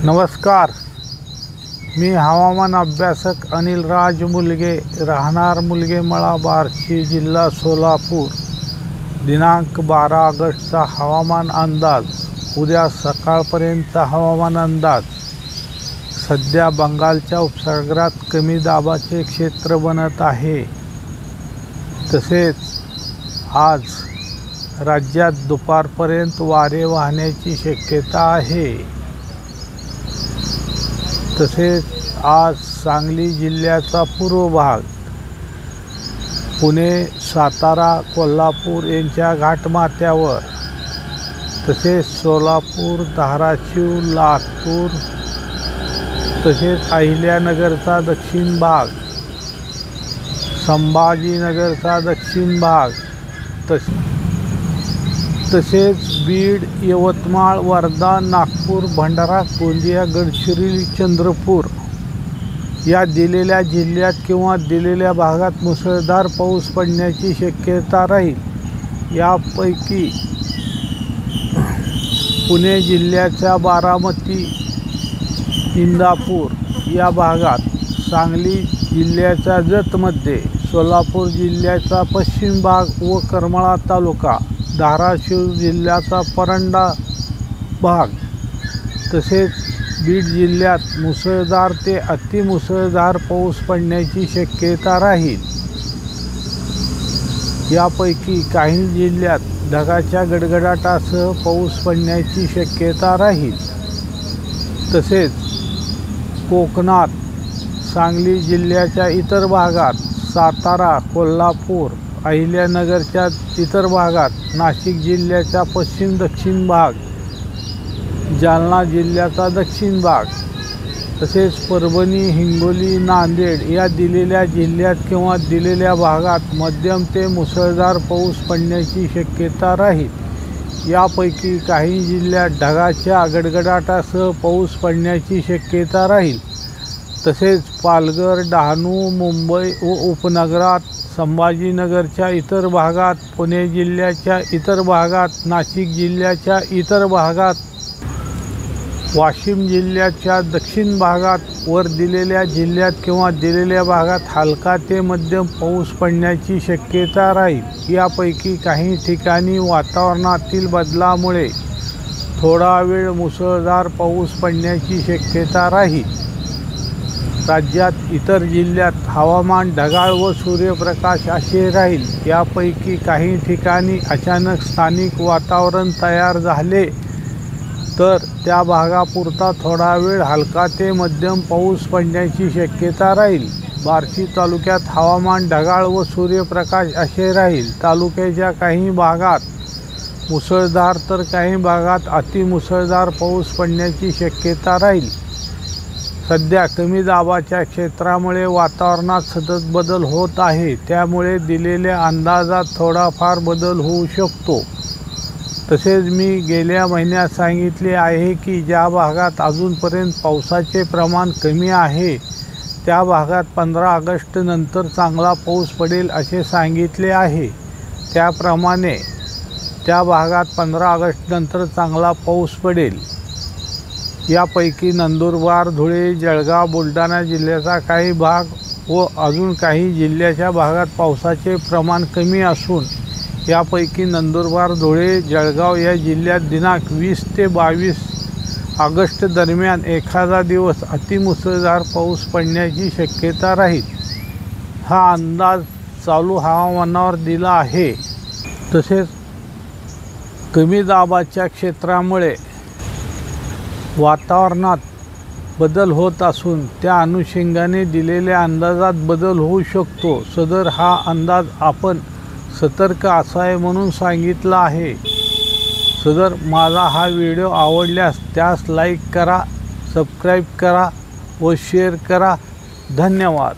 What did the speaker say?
नमस्कार, मी हवामान अभ्यासक अनिलराज मुलगे, राहणार मुलगेमळा, बार्शी, जिल्हा सोलापूर. दिनांक 12 ऑगस्टचा हवामान अंदाज. उद्या सकाळपर्यंतचा हवामान अंदाज. सध्या बंगालच्या उपसागरात कमी दाबाचे क्षेत्र बनत आहे. तसेच आज राज्यात दुपारपर्यंत वारे वाहण्याची शक्यता आहे. तसेच आज सांगली जिल्ह्याचा पूर्व भाग, पुणे, सातारा, कोल्हापूर यांच्या घाटमाथ्यावर, तसेच सोलापूर, धाराशिव, लातूर, तसेच अहिल्यानगरचा दक्षिण भाग, संभाजीनगरचा दक्षिण भाग, तसेच बीड, यवतमाळ, वर्धा, नागपूर, भंडारा, गोंदिया, गडचिरोली, चंद्रपूर या दिलेल्या जिल्ह्यात किंवा दिलेल्या भागात मुसळधार पाऊस पडण्याची शक्यता राहील. यापैकी पुणे जिल्ह्याच्या बारामती, इंदापूर या भागात, सांगली जिल्ह्याच्या जतमध्ये, सोलापूर जिल्ह्याचा पश्चिम भाग व करमाळा तालुका, धाराशिव जिल्ह्याचा परंडा भाग, तसेच बीड जिल्ह्यात मुसळधार ते अतिमुसळधार पाऊस पडण्याची शक्यता राहील. यापैकी काही जिल्ह्यात ढगाच्या गडगडाटासह पाऊस पडण्याची शक्यता राहील. तसेच कोकणात, सांगली जिल्ह्याच्या इतर भागात, सातारा, कोल्हापूर, अहिल्यानगरच्या इतर भागात, नाशिक जिल्ह्याचा पश्चिम दक्षिण भाग, जालना जिल्ह्याचा दक्षिण भाग, तसेच परभणी, हिंगोली, नांदेड या दिलेल्या जिल्ह्यात किंवा दिलेल्या भागात मध्यम ते मुसळधार पाऊस पडण्याची शक्यता राहील. यापैकी काही जिल्ह्यात ढगाच्या गडगडाटासह पाऊस पडण्याची शक्यता राहील. तसेच पालघर, डहाणू, मुंबई व उपनगरात, संभाजीनगरच्या इतर भागात, पुणे जिल्ह्याच्या इतर भागात, नाशिक जिल्ह्याच्या इतर भागात, वाशिम जिल्ह्याच्या दक्षिण भागात, वर दिलेल्या जिल्ह्यात किंवा दिलेल्या भागात हलका ते मध्यम पाऊस पडण्याची शक्यता राहील. यापैकी काही ठिकाणी वातावरणातील बदलामुळे थोडा वेळ मुसळधार पाऊस पडण्याची शक्यता राहील. राज्यात इतर जिल्ह्यात हवामान ढगाळ व सूर्यप्रकाश असे राहील. यापैकी काही ठिकाणी अचानक स्थानिक वातावरण तयार झाले तर त्या भागापुरता थोडा वेळ हलका ते मध्यम पाऊस पडण्याची शक्यता राहील. बार्शी तालुक्यात हवामान ढगाळ व सूर्यप्रकाश असे राहील. तालुक्याच्या काही भागात मुसळधार तर काही भागात अतिमुसळधार पाऊस पडण्याची शक्यता राहील. सध्या कमी दाबाच्या क्षेत्रामुळे वातावरणात सतत बदल होत आहे. त्यामुळे दिलेल्या अंदाजात थोडाफार बदल होऊ शकतो. तसेच मी गेल्या महिन्यात सांगितले आहे की ज्या भागात अजूनपर्यंत पावसाचे प्रमाण कमी आहे त्या भागात 15 ऑगस्ट नंतर चांगला पाऊस पडेल असे सांगितले आहे. त्याप्रमाणे त्या भागात 15 ऑगस्ट नंतर चांगला पाऊस पडेल. यापैकी नंदुरबार, धुळे, जळगाव, बुलढाणा जिल्ह्याचा काही भाग व अजून काही जिल्ह्याच्या भागात पावसाचे प्रमाण कमी असून यापैकी नंदुरबार, धुळे, जळगाव या जिल्ह्यात दिनांक 20 ते 22 ऑगस्ट दरम्यान एखादा दिवस अतिमुसळधार पाऊस पडण्याची शक्यता राहील. हा अंदाज चालू हवामानावर दिला आहे. तसेच कमी दाबाच्या क्षेत्रामुळे वातावरणात बदल होत असून त्या अनुषंगाने दिलेल्या अंदाजात बदल होऊ शकतो. सदर हा अंदाज आपण सतर्क असावे म्हणून सांगितला आहे. सदर माझा हा व्हिडिओ आवडल्यास त्यास लाईक करा, सबस्क्राईब करा व शेअर करा. धन्यवाद.